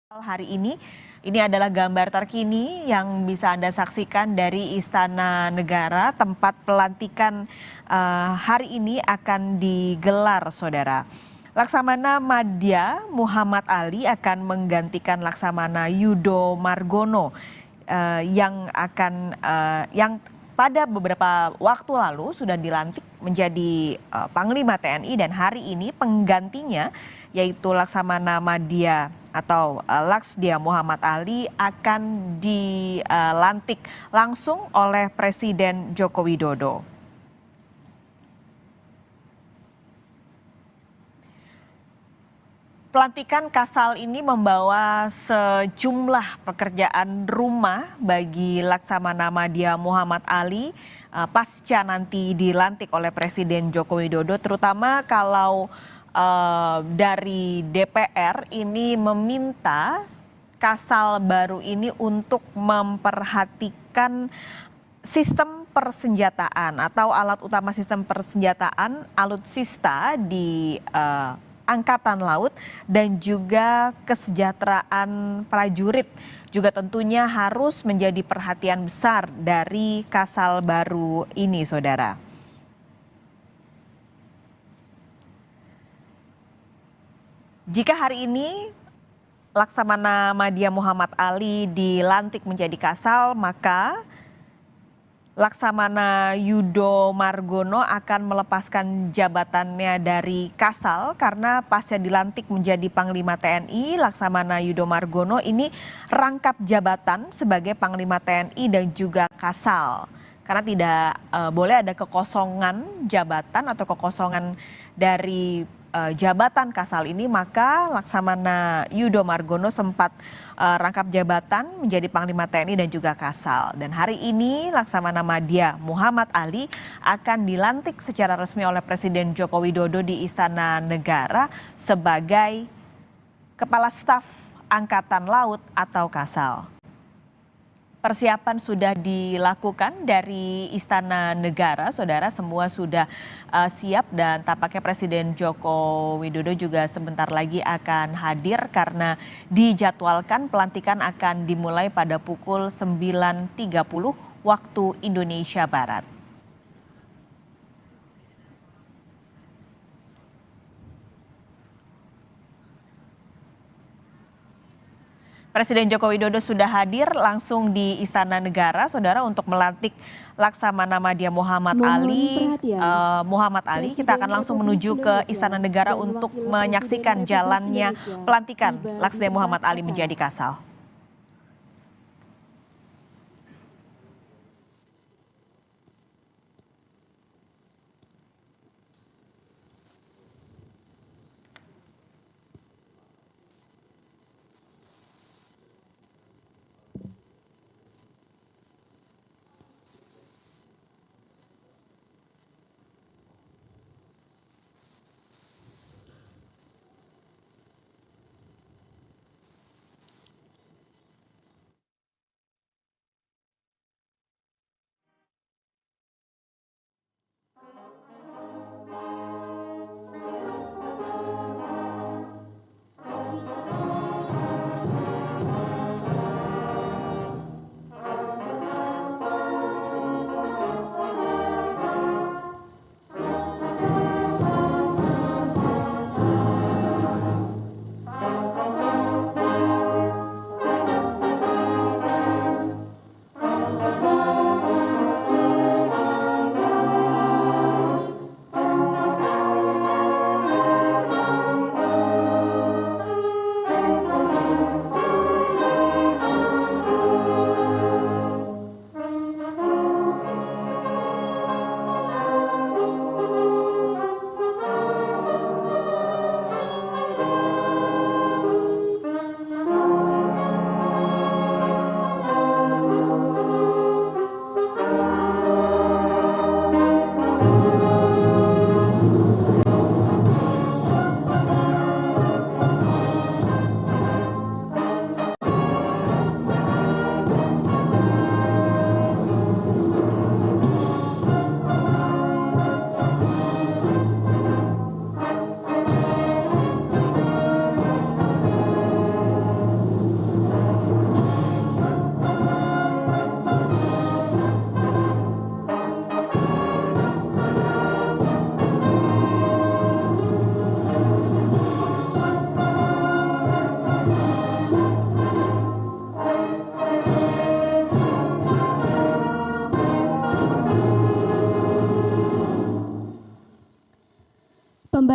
Hari ini adalah gambar terkini yang bisa Anda saksikan dari Istana Negara, tempat pelantikan hari ini akan digelar, Saudara. Laksamana Madya Muhammad Ali akan menggantikan Laksamana Yudo Margono yang pada beberapa waktu lalu sudah dilantik menjadi Panglima TNI, dan hari ini penggantinya yaitu Laksamana Madya atau Laksdia Muhammad Ali akan dilantik langsung oleh Presiden Joko Widodo. Pelantikan Kasal ini membawa sejumlah pekerjaan rumah bagi Laksamana Madya Muhammad Ali pasca nanti dilantik oleh Presiden Joko Widodo, terutama kalau dari DPR ini meminta Kasal baru ini untuk memperhatikan sistem persenjataan atau alat utama sistem persenjataan alutsista di Angkatan Laut dan juga kesejahteraan prajurit juga tentunya harus menjadi perhatian besar dari Kasal baru ini, Saudara. Jika hari ini Laksamana Madya Muhammad Ali dilantik menjadi Kasal, maka Laksamana Yudo Margono akan melepaskan jabatannya dari Kasal karena pasca dilantik menjadi Panglima TNI, Laksamana Yudo Margono ini rangkap jabatan sebagai Panglima TNI dan juga Kasal. Karena tidak boleh ada kekosongan jabatan atau kekosongan dari jabatan Kasal ini, maka Laksamana Yudo Margono sempat rangkap jabatan menjadi Panglima TNI dan juga Kasal. Dan hari ini Laksamana Madya Muhammad Ali akan dilantik secara resmi oleh Presiden Joko Widodo di Istana Negara sebagai Kepala Staf Angkatan Laut atau Kasal. Persiapan sudah dilakukan dari Istana Negara, Saudara, semua sudah siap, dan tampaknya Presiden Joko Widodo juga sebentar lagi akan hadir karena dijadwalkan pelantikan akan dimulai pada pukul 9.30 waktu Indonesia Barat. Presiden Joko Widodo sudah hadir langsung di Istana Negara, Saudara, untuk melantik Laksamana Madya Muhammad Ali. Kita akan langsung menuju ke Istana Negara untuk menyaksikan jalannya pelantikan Laksdia Muhammad Ali menjadi Kasal.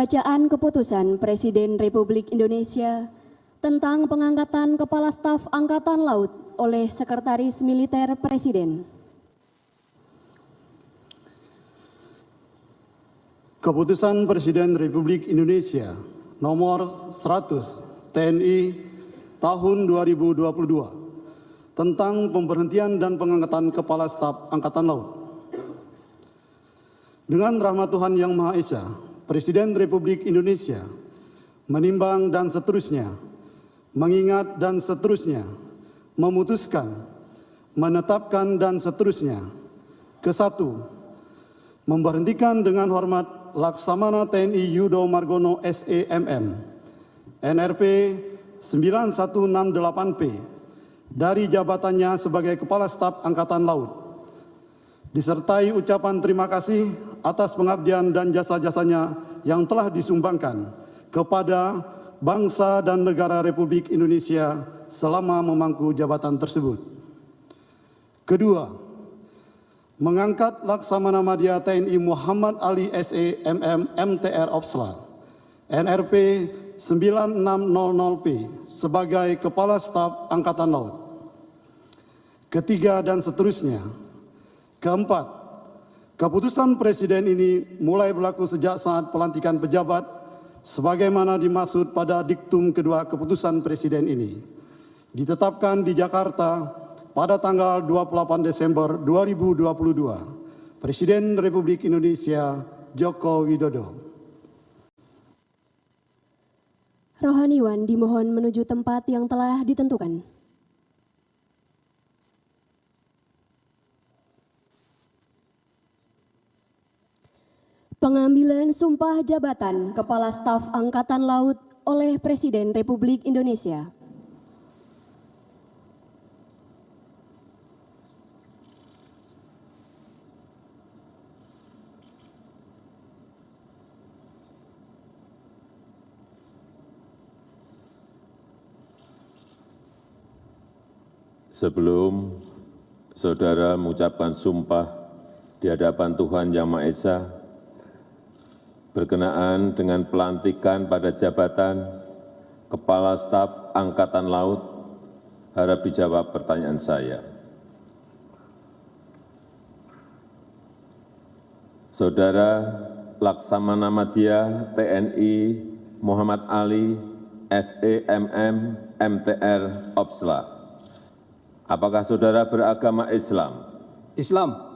Pembacaan Keputusan Presiden Republik Indonesia tentang pengangkatan Kepala Staf Angkatan Laut oleh Sekretaris Militer Presiden. Keputusan Presiden Republik Indonesia nomor 100 TNI tahun 2022 tentang pemberhentian dan pengangkatan Kepala Staf Angkatan Laut. Dengan rahmat Tuhan Yang Maha Esa, Presiden Republik Indonesia menimbang dan seterusnya, mengingat dan seterusnya, memutuskan, menetapkan dan seterusnya. Kesatu, memberhentikan dengan hormat Laksamana TNI Yudo Margono SEMM, NRP 9168P, dari jabatannya sebagai Kepala Staf Angkatan Laut, disertai ucapan terima kasih atas pengabdian dan jasa-jasanya yang telah disumbangkan kepada bangsa dan negara Republik Indonesia selama memangku jabatan tersebut. Kedua, mengangkat Laksamana Madya TNI Muhammad Ali SEMM MTR Opsla, NRP 9600P sebagai Kepala Staf Angkatan Laut. Ketiga dan seterusnya. Keempat, keputusan Presiden ini mulai berlaku sejak saat pelantikan pejabat sebagaimana dimaksud pada diktum kedua keputusan Presiden ini. Ditetapkan di Jakarta pada tanggal 28 Desember 2022. Presiden Republik Indonesia Joko Widodo. Rohaniwan dimohon menuju tempat yang telah ditentukan. Pengambilan sumpah jabatan Kepala Staf Angkatan Laut oleh Presiden Republik Indonesia. Sebelum saudara mengucapkan sumpah di hadapan Tuhan Yang Maha Esa, berkenaan dengan pelantikan pada jabatan Kepala Staf Angkatan Laut, harap dijawab pertanyaan saya. Saudara Laksamana Madya TNI Muhammad Ali SEMM MTR Opsla, apakah saudara beragama Islam? Islam.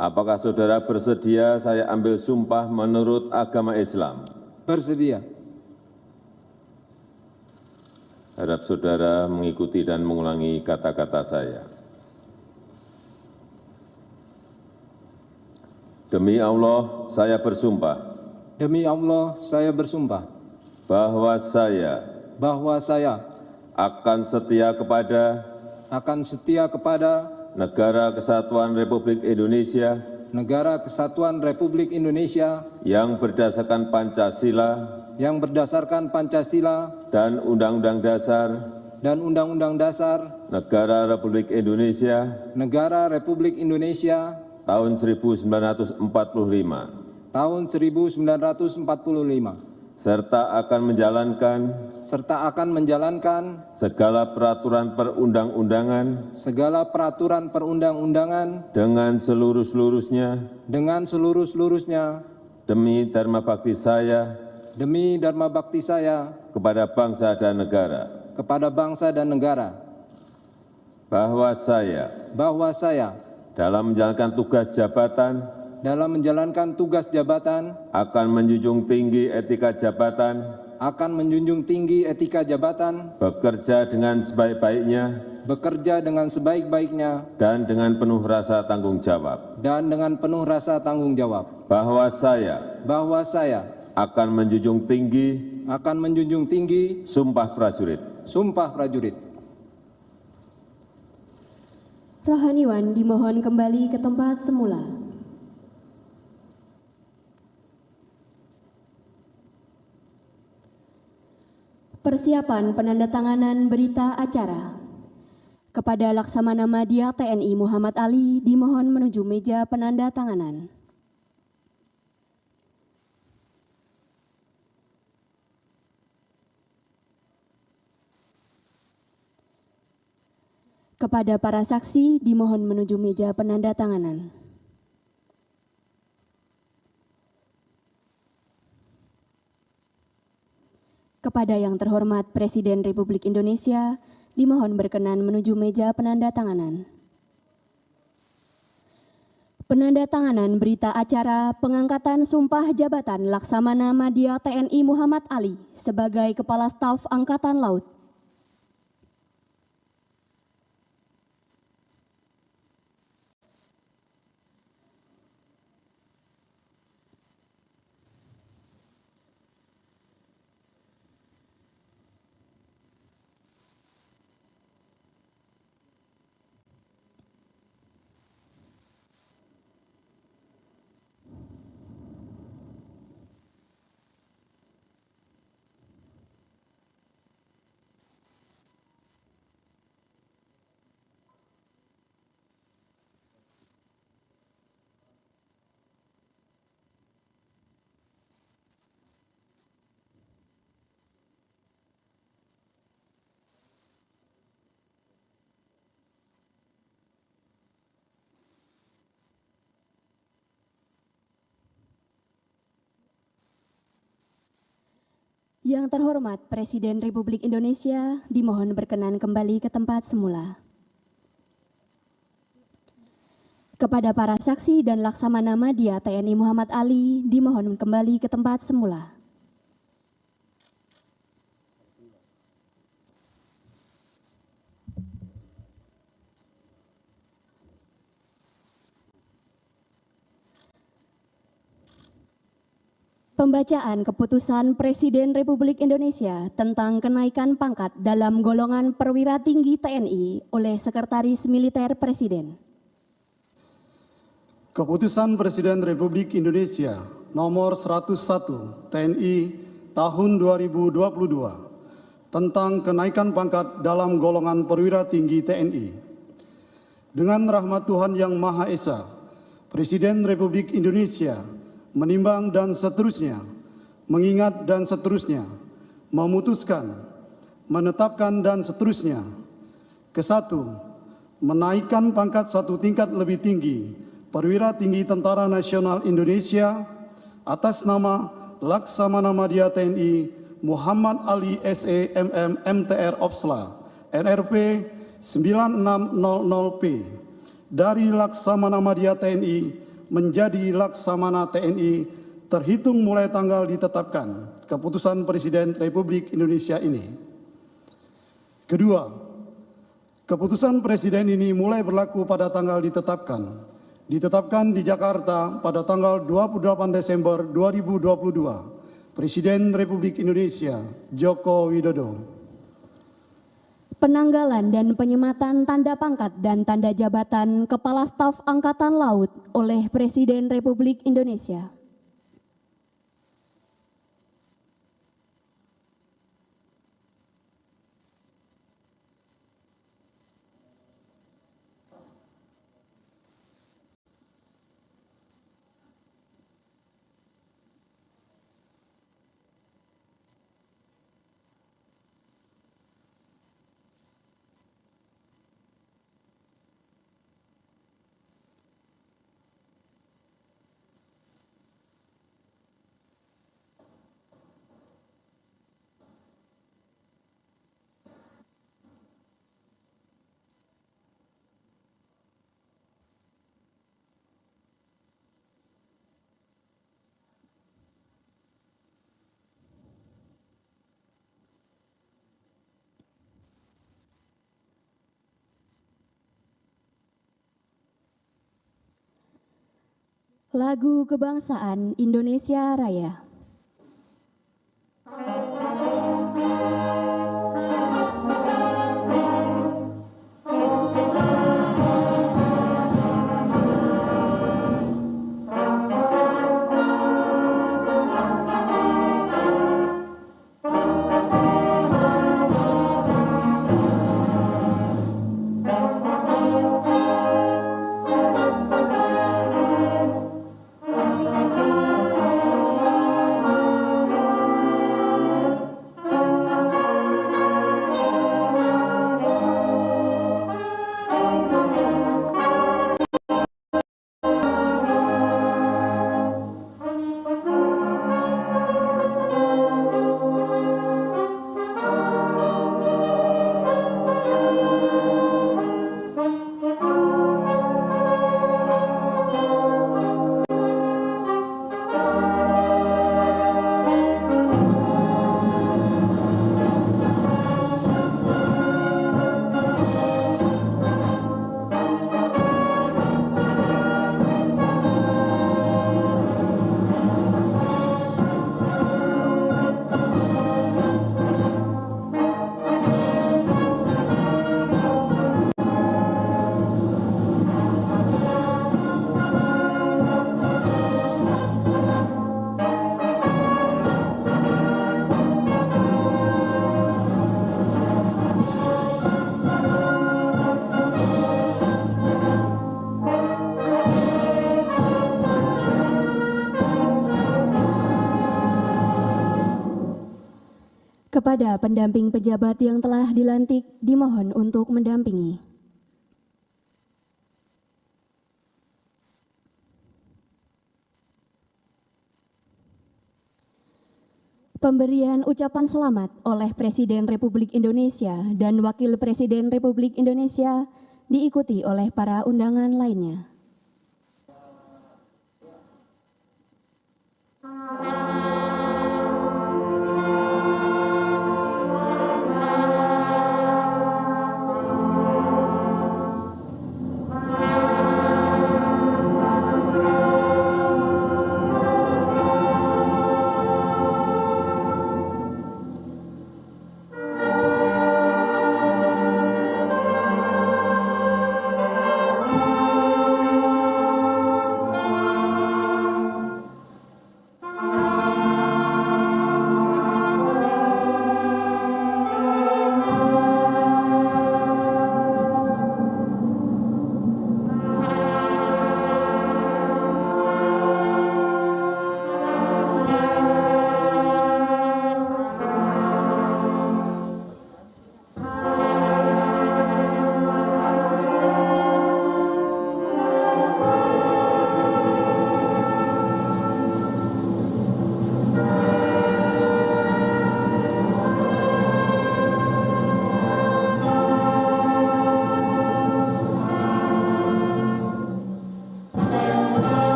Apakah saudara bersedia saya ambil sumpah menurut agama Islam? Bersedia. Harap saudara mengikuti dan mengulangi kata-kata saya. Demi Allah, saya bersumpah. Demi Allah, saya bersumpah. Bahwa saya akan setia kepada Negara Kesatuan Republik Indonesia yang berdasarkan Pancasila dan Undang-Undang Dasar Negara Republik Indonesia tahun 1945 serta akan menjalankan segala peraturan perundang-undangan dengan seluruh-seluruhnya demi dharma bakti saya kepada bangsa dan negara, bahwa saya dalam menjalankan tugas jabatan akan menjunjung tinggi etika jabatan, bekerja dengan sebaik-baiknya dan dengan penuh rasa tanggung jawab, bahwa saya akan menjunjung tinggi sumpah prajurit. Rohaniwan dimohon kembali ke tempat semula. Persiapan penandatanganan berita acara. Kepada Laksamana Madya TNI Muhammad Ali dimohon menuju meja penandatanganan. Kepada para saksi dimohon menuju meja penandatanganan. Kepada yang terhormat Presiden Republik Indonesia, dimohon berkenan menuju meja penandatanganan. Penandatanganan berita acara pengangkatan sumpah jabatan Laksamana Madya TNI Muhammad Ali sebagai Kepala Staf Angkatan Laut. Yang terhormat Presiden Republik Indonesia dimohon berkenan kembali ke tempat semula. Kepada para saksi dan Laksamana Madya TNI Muhammad Ali dimohon kembali ke tempat semula. Pembacaan keputusan Presiden Republik Indonesia tentang kenaikan pangkat dalam golongan perwira tinggi TNI oleh Sekretaris Militer Presiden. Keputusan Presiden Republik Indonesia nomor 101 TNI tahun 2022 tentang kenaikan pangkat dalam golongan perwira tinggi TNI. Dengan rahmat Tuhan Yang Maha Esa, Presiden Republik Indonesia menimbang dan seterusnya, mengingat dan seterusnya, memutuskan, menetapkan dan seterusnya. Kesatu, menaikkan pangkat satu tingkat lebih tinggi perwira tinggi Tentara Nasional Indonesia atas nama Laksamana Madya TNI Muhammad Ali SE MM MTR Opsla NRP 9600P dari Laksamana Madya TNI menjadi Laksamana TNI terhitung mulai tanggal ditetapkan keputusan Presiden Republik Indonesia ini. Kedua, keputusan Presiden ini mulai berlaku pada tanggal ditetapkan di Jakarta pada tanggal 28 Desember 2022. Presiden Republik Indonesia Joko Widodo. Penanggalan dan penyematan tanda pangkat dan tanda jabatan Kepala Staf Angkatan Laut oleh Presiden Republik Indonesia. Lagu Kebangsaan Indonesia Raya. Kepada pendamping pejabat yang telah dilantik, dimohon untuk mendampingi. Pemberian ucapan selamat oleh Presiden Republik Indonesia dan Wakil Presiden Republik Indonesia diikuti oleh para undangan lainnya.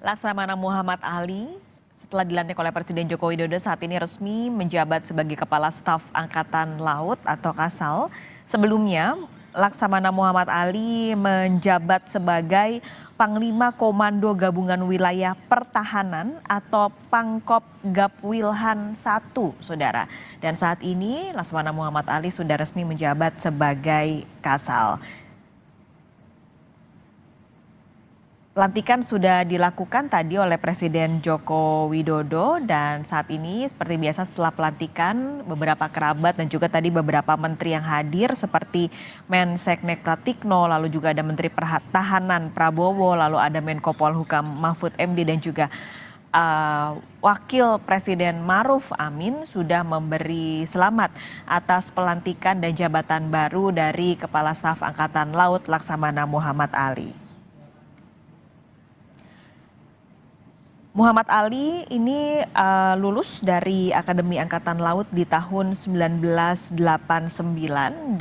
Laksamana Muhammad Ali setelah dilantik oleh Presiden Joko Widodo saat ini resmi menjabat sebagai Kepala Staf Angkatan Laut atau Kasal. Sebelumnya, Laksamana Muhammad Ali menjabat sebagai Panglima Komando Gabungan Wilayah Pertahanan atau Pangkop Gapwilhan 1, Saudara. Dan saat ini Laksamana Muhammad Ali sudah resmi menjabat sebagai Kasal. Pelantikan sudah dilakukan tadi oleh Presiden Joko Widodo dan saat ini seperti biasa setelah pelantikan beberapa kerabat dan juga tadi beberapa menteri yang hadir seperti Menseknek Pratikno, lalu juga ada Menteri Pertahanan Prabowo, lalu ada Menko Polhukam Mahfud MD dan juga Wakil Presiden Maruf Amin sudah memberi selamat atas pelantikan dan jabatan baru dari Kepala Staf Angkatan Laut Laksamana Muhammad Ali. Muhammad Ali ini lulus dari Akademi Angkatan Laut di tahun 1989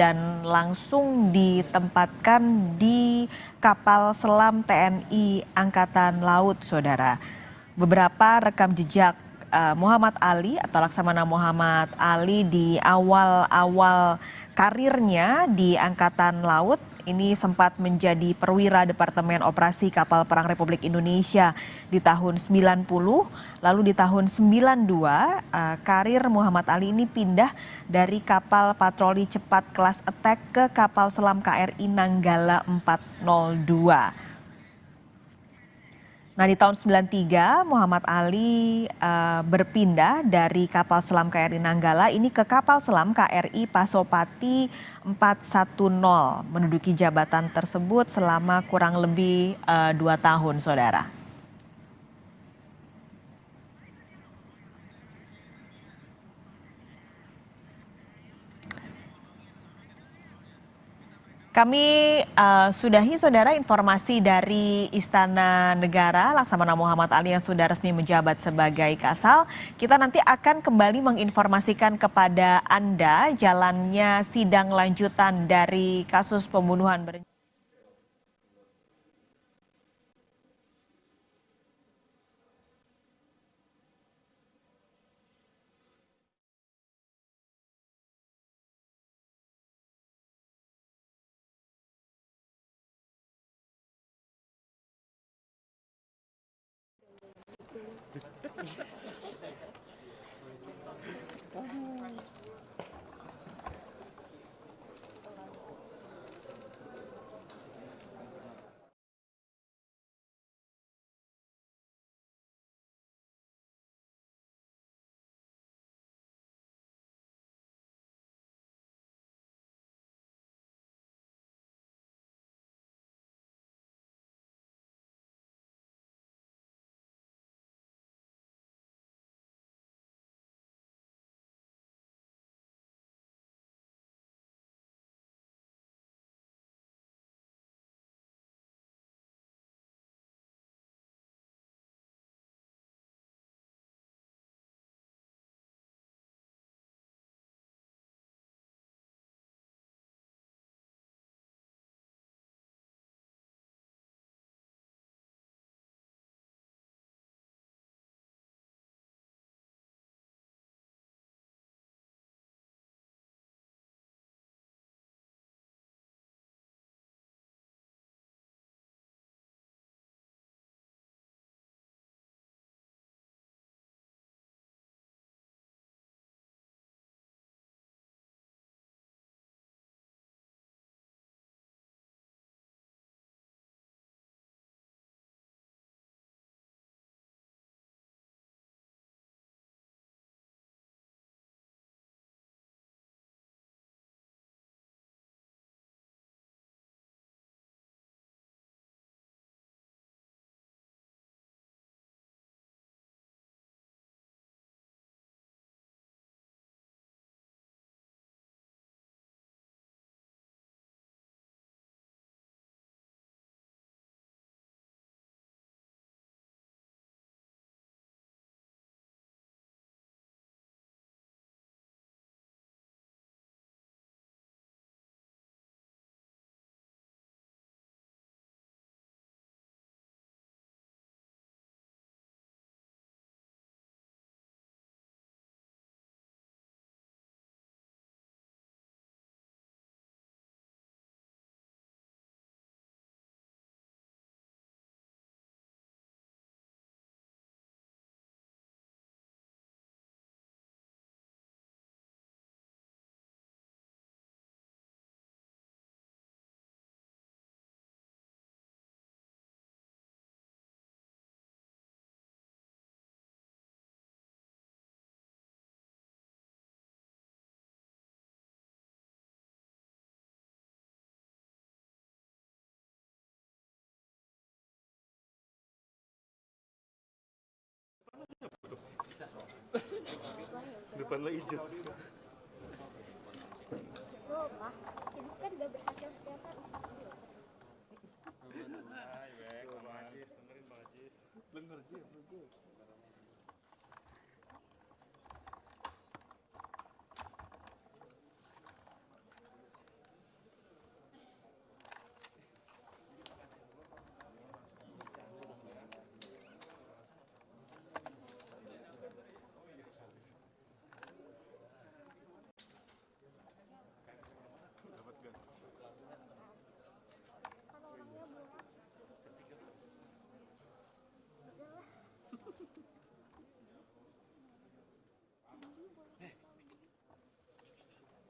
dan langsung ditempatkan di kapal selam TNI Angkatan Laut, Saudara. Beberapa rekam jejak Muhammad Ali atau Laksamana Muhammad Ali di awal-awal karirnya di Angkatan Laut ini sempat menjadi perwira Departemen Operasi Kapal Perang Republik Indonesia di tahun 90, lalu di tahun 92 karir Muhammad Ali ini pindah dari kapal patroli cepat kelas Attack ke kapal selam KRI Nanggala 402. Nah di tahun 93 Muhammad Ali berpindah dari kapal selam KRI Nanggala ini ke kapal selam KRI Pasopati 410, menduduki jabatan tersebut selama kurang lebih 2 tahun, Saudara. Kami sudahi, Saudara, informasi dari Istana Negara Laksamana Muhammad Ali yang sudah resmi menjabat sebagai Kasal. Kita nanti akan kembali menginformasikan kepada Anda jalannya sidang lanjutan dari kasus pembunuhan berencana. Depan lo hijau. Oh, Pak, ini kan udah berhasil kelihatan.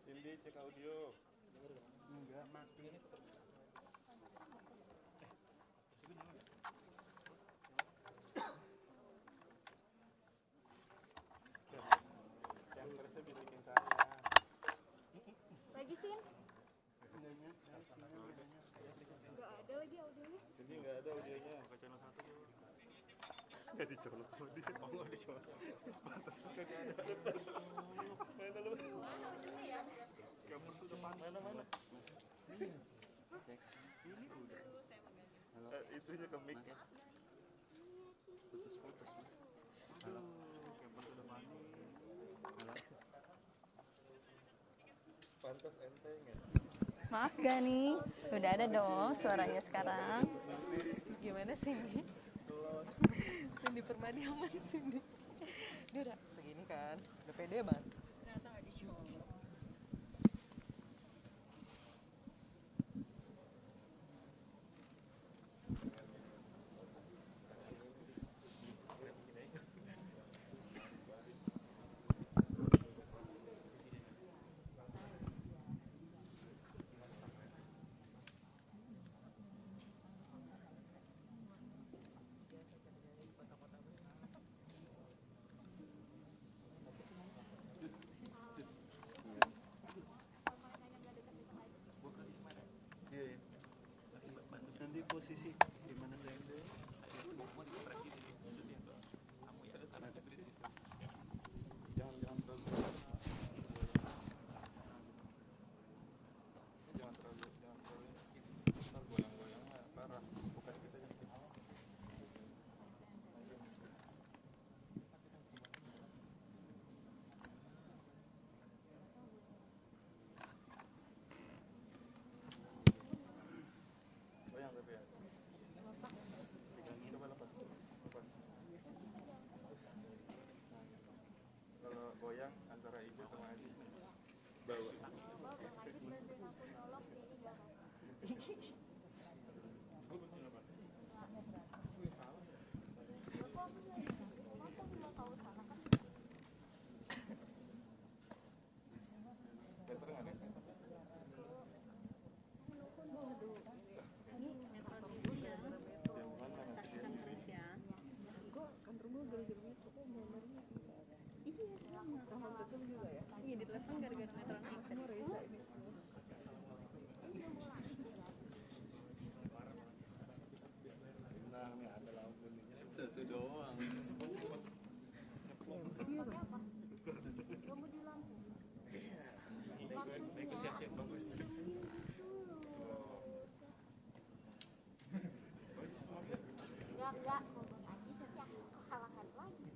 Cindy cek audio. Enggak mati. Chambersnya bisikin saya. Lagi Sin? Nggak ada lagi audionya. Jadi nggak ada audionya. Buka channel 1 dulu. Nggak dicolok sama dia. Oh nggak dicolok. Pantes tuh kan ada. Mana lu? Kamu tuh depan mana? Cek. Ini udah. Itunya ke mic. Putus-putus mas. Halo. Kamu tuh depan nih. Halo. Pantas enteng ya. Maaf gak nih? Udah ada dong suaranya sekarang. Gimana Cindy? Cindy Permadi aman Cindy. Dia udah segini kan, udah pede banget. Ternyata gak dicoba. goyang antara ibu sama Ajis nih. Bawa. Ajis bantuin aku nyolok jadi gak Iya, di telepon gara-gara meteran Excel. Satu doang. Negosiasi yang bagus. enggak ngomong Ajis nanti aku kehalangan lagi.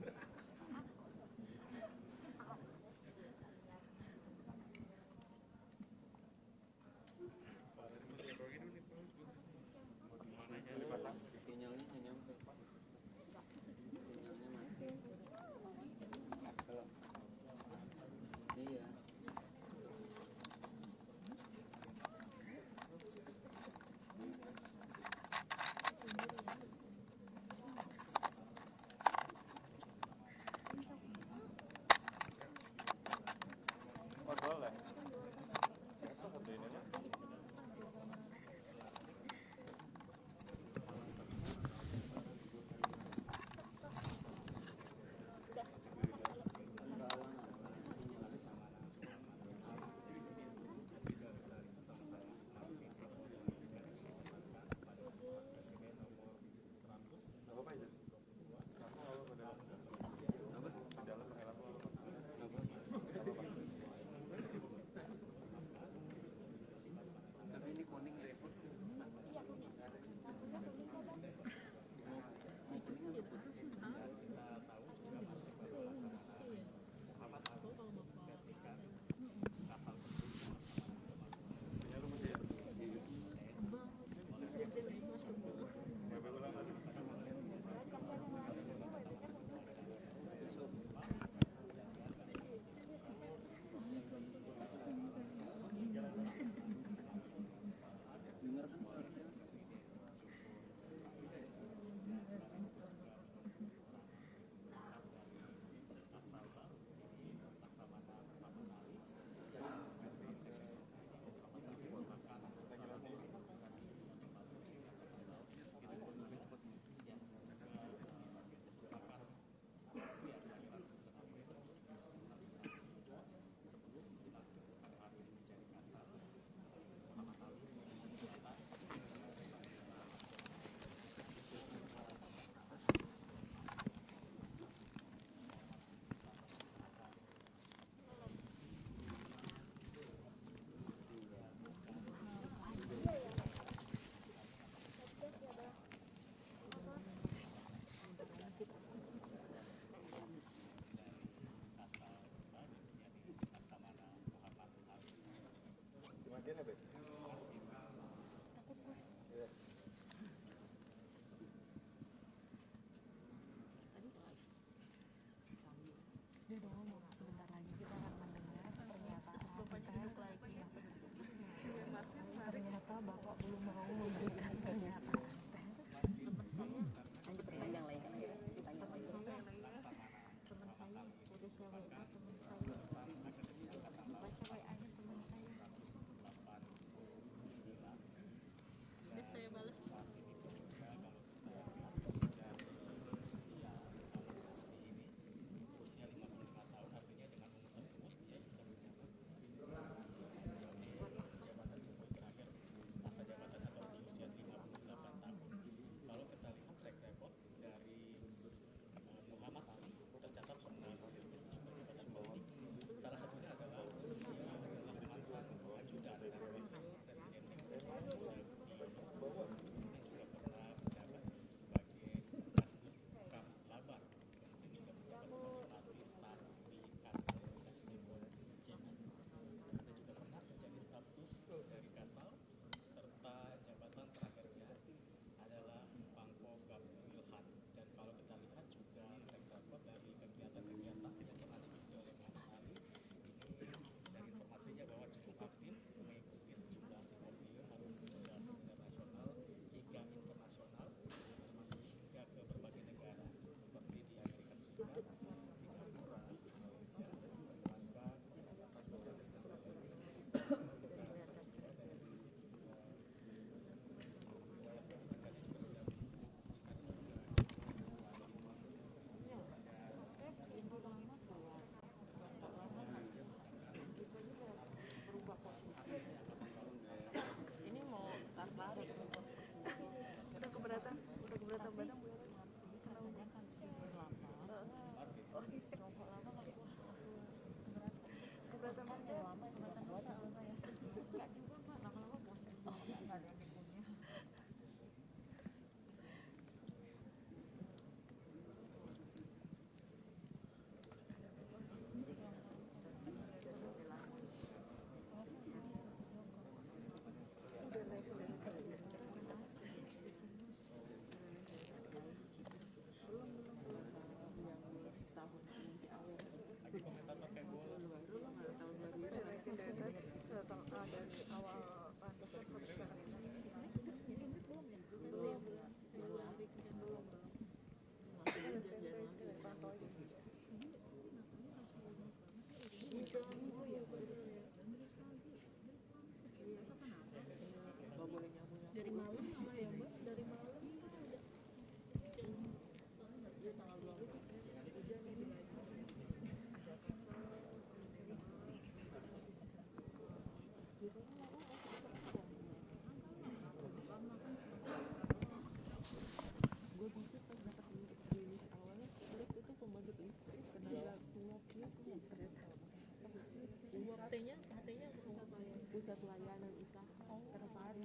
Pusat layanan usaha terpadu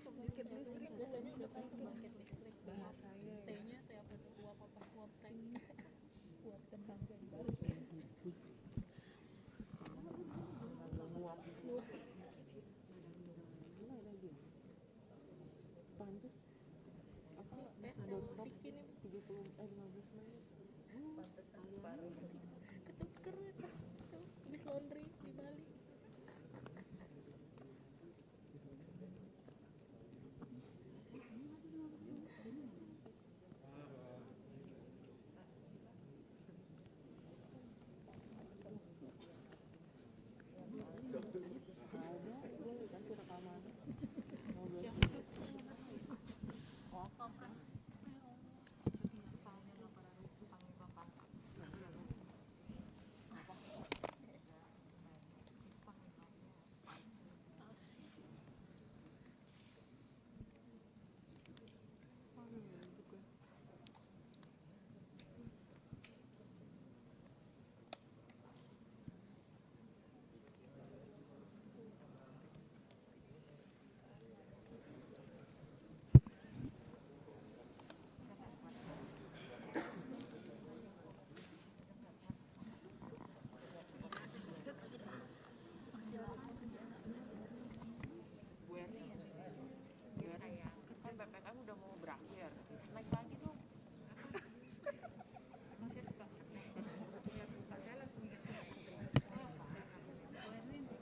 pembangkit listrik biasanya udah kan pembangkit listrik bahasanya T-nya T apa tuh uap apa uap tank uap tenaga baru pantes apa doorstop 15 menit pantes kalian ketuker pas habis laundry di Bali. Kan PPKM udah mau berakhir, snack lagi dong. Masih tukang snack. Saya langsung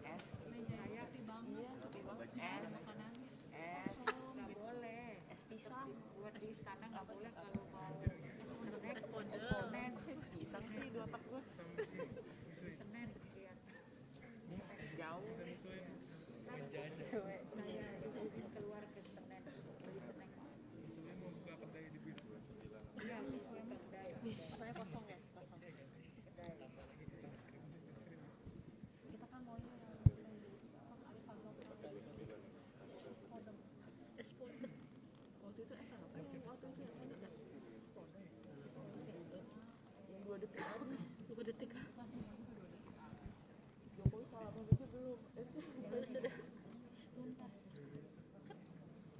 es. Saya sepi banget. Es. Nggak boleh. Es pisang. Buat di sana nggak boleh kalau mau snack. Senin. Pisang sih 2 otak gue. Senin. Jauh. Saya keluar ke Senen. Iya, sesuai kedai. Saya kosong ya, kosong. Kedai. Kita kan mau Espondem. Waktu itu apa? Waktu itu yang 2 detik habis. 2 detik. Jokowi salah begitu belum? Sudah. Tuntas.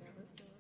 Ya betul.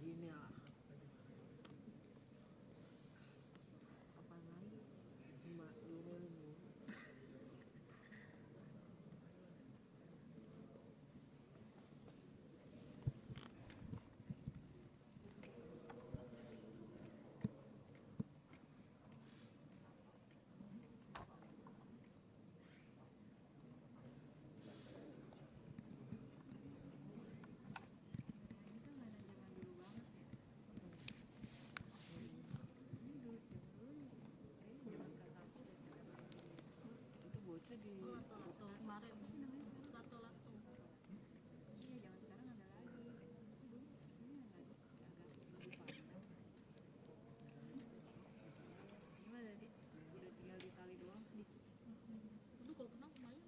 Gini lah. Apa lagi? Mbak Nurul. Di kemarin lato-lato. Iya, jangan sekarang ada lagi. Gimana tadi? Udah tinggal di tali doang. Itu kalau kenal lumayan.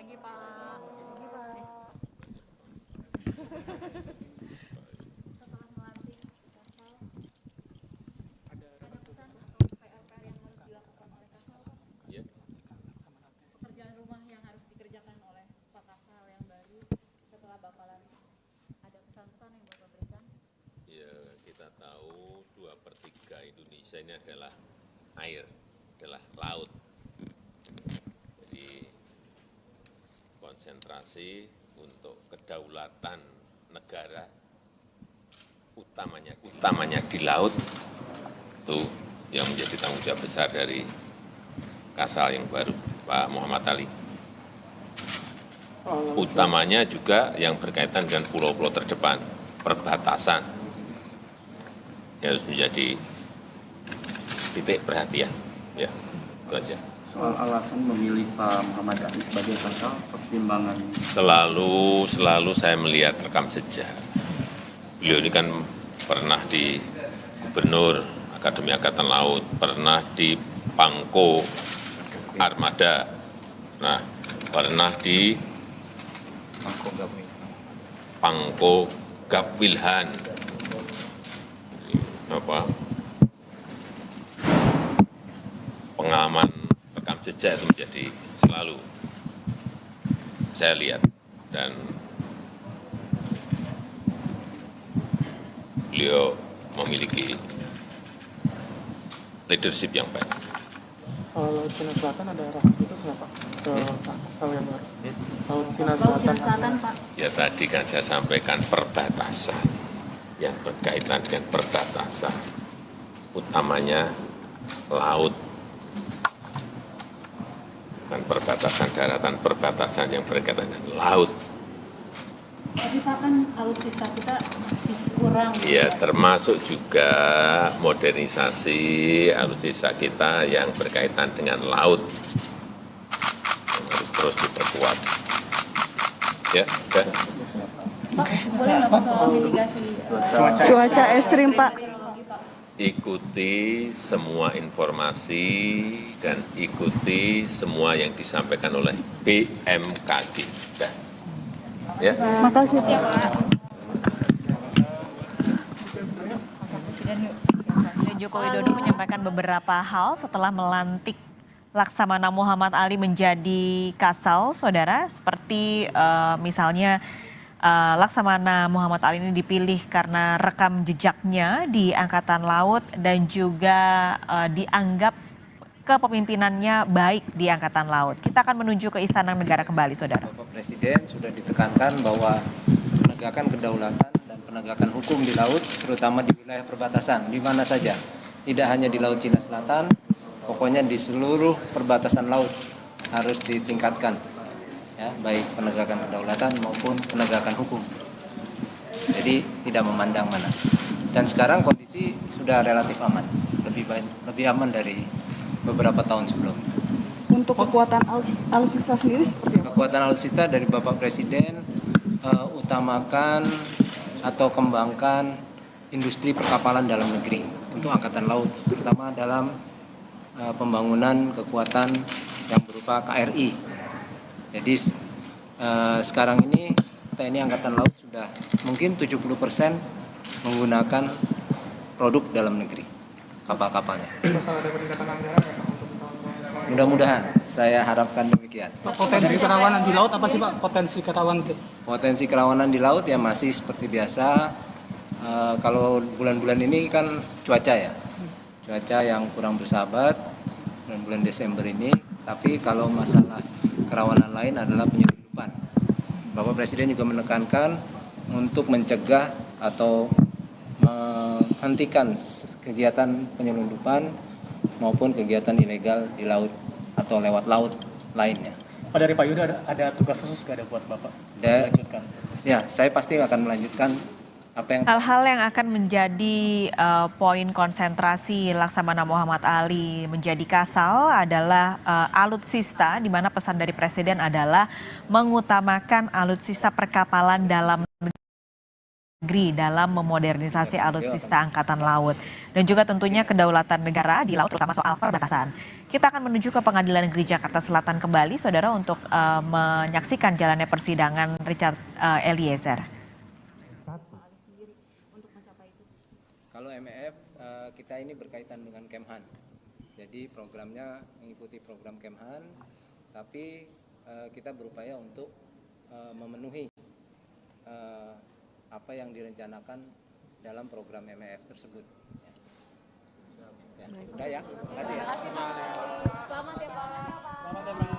pagi Pak. Setelah melantik Kasal, ada pesan atau PR-PR yang harus dilakukan oleh Kasal, Pak? Ya. Pekerjaan rumah yang harus dikerjakan oleh Pak Kasal yang baru setelah Bapak lantik. Ada pesan-pesan yang Bapak berikan? Ya, kita tahu 2/3 Indonesia ini adalah air, adalah laut. Jadi konsentrasi untuk kedaulatan negara utamanya di laut itu yang menjadi tanggung jawab besar dari Kasal yang baru, Pak Muhammad Ali. Utamanya juga yang berkaitan dengan pulau-pulau terdepan, perbatasan, yang harus menjadi titik perhatian. Ya, itu aja. Soal alasan memilih Pak Muhammad Ali sebagai Kasal, pertimbangan. Selalu saya melihat rekam jejak. Beliau ini kan pernah di Gubernur Akademi Angkatan Laut, pernah di Pangko Armada, nah pernah di Pangko Gapwilhan, pengalaman rekam jejak itu menjadi selalu saya lihat, dan beliau memiliki leadership yang baik. Soal Laut Cina Selatan ada arah khusus nggak Pak ke Kasal yang baru? Laut Cina Selatan. Pak. Ya tadi kan saya sampaikan perbatasan, yang berkaitan dengan perbatasan, utamanya laut, dan perbatasan daratan, perbatasan yang berkaitan dengan laut. Tapi Pak, kan alutsista kita masih kurang. Ya, termasuk juga modernisasi alutsista kita yang berkaitan dengan laut, yang harus terus diperkuat. Ya, dan Pak, boleh nggak Pak soal mitigasi Cuaca ekstrim Pak. ikuti semua informasi dan ikuti semua yang disampaikan oleh BMKG. Dah. Ya. Makasih Pak. Presiden Joko Widodo menyampaikan beberapa hal setelah melantik Laksamana Muhammad Ali menjadi Kasal, saudara, seperti misalnya Laksamana Muhammad Ali ini dipilih karena rekam jejaknya di Angkatan Laut dan juga dianggap kepemimpinannya baik di Angkatan Laut. Kita akan menuju ke Istana Negara kembali, saudara. Bapak Presiden sudah ditekankan bahwa penegakan kedaulatan dan penegakan hukum di laut, terutama di wilayah perbatasan, di mana saja. Tidak hanya di Laut Cina Selatan, pokoknya di seluruh perbatasan laut harus ditingkatkan. Ya, baik penegakan kedaulatan maupun penegakan hukum. Jadi tidak memandang mana. Dan sekarang kondisi sudah relatif aman, lebih aman dari beberapa tahun sebelumnya. Untuk kekuatan alutsista sendiri seperti apa? Kekuatan alutsista dari Bapak Presiden utamakan atau kembangkan industri perkapalan dalam negeri untuk Angkatan Laut, terutama dalam pembangunan kekuatan yang berupa KRI. Jadi sekarang ini TNI Angkatan Laut sudah mungkin 70% menggunakan produk dalam negeri, kapal-kapalnya. Bakal ada peningkatan anggaran ya Pak untuk tahun-tahun? Mudah-mudahan, saya harapkan demikian. Potensi kerawanan di laut apa sih Pak? Potensi kerawanan? Potensi kerawanan di laut ya masih seperti biasa. Kalau bulan-bulan ini kan cuaca ya, cuaca yang kurang bersahabat bulan-bulan Desember ini. Tapi kalau masalah kerawanan lain adalah penyelundupan. Bapak Presiden juga menekankan untuk mencegah atau menghentikan kegiatan penyelundupan maupun kegiatan ilegal di laut atau lewat laut lainnya. Pak, dari Pak Yuda ada tugas khusus nggak ada buat Bapak? Melanjutkan. Ya, saya pasti akan melanjutkan apa yang Hal-hal yang akan menjadi poin konsentrasi Laksamana Muhammad Ali menjadi Kasal adalah alutsista, di mana pesan dari Presiden adalah mengutamakan alutsista perkapalan dalam negeri dalam memodernisasi alutsista angkatan laut dan juga tentunya kedaulatan negara di laut terutama soal perbatasan. Kita akan menuju ke Pengadilan Negeri Jakarta Selatan kembali saudara untuk menyaksikan jalannya persidangan Richard Eliezer. Kalau MEF kita ini berkaitan dengan Kemhan. Jadi programnya mengikuti program Kemhan, tapi kita berupaya untuk memenuhi apa yang direncanakan dalam program MEF tersebut. Ya, udah ya. Terima kasih ya. Selamat ya Pak.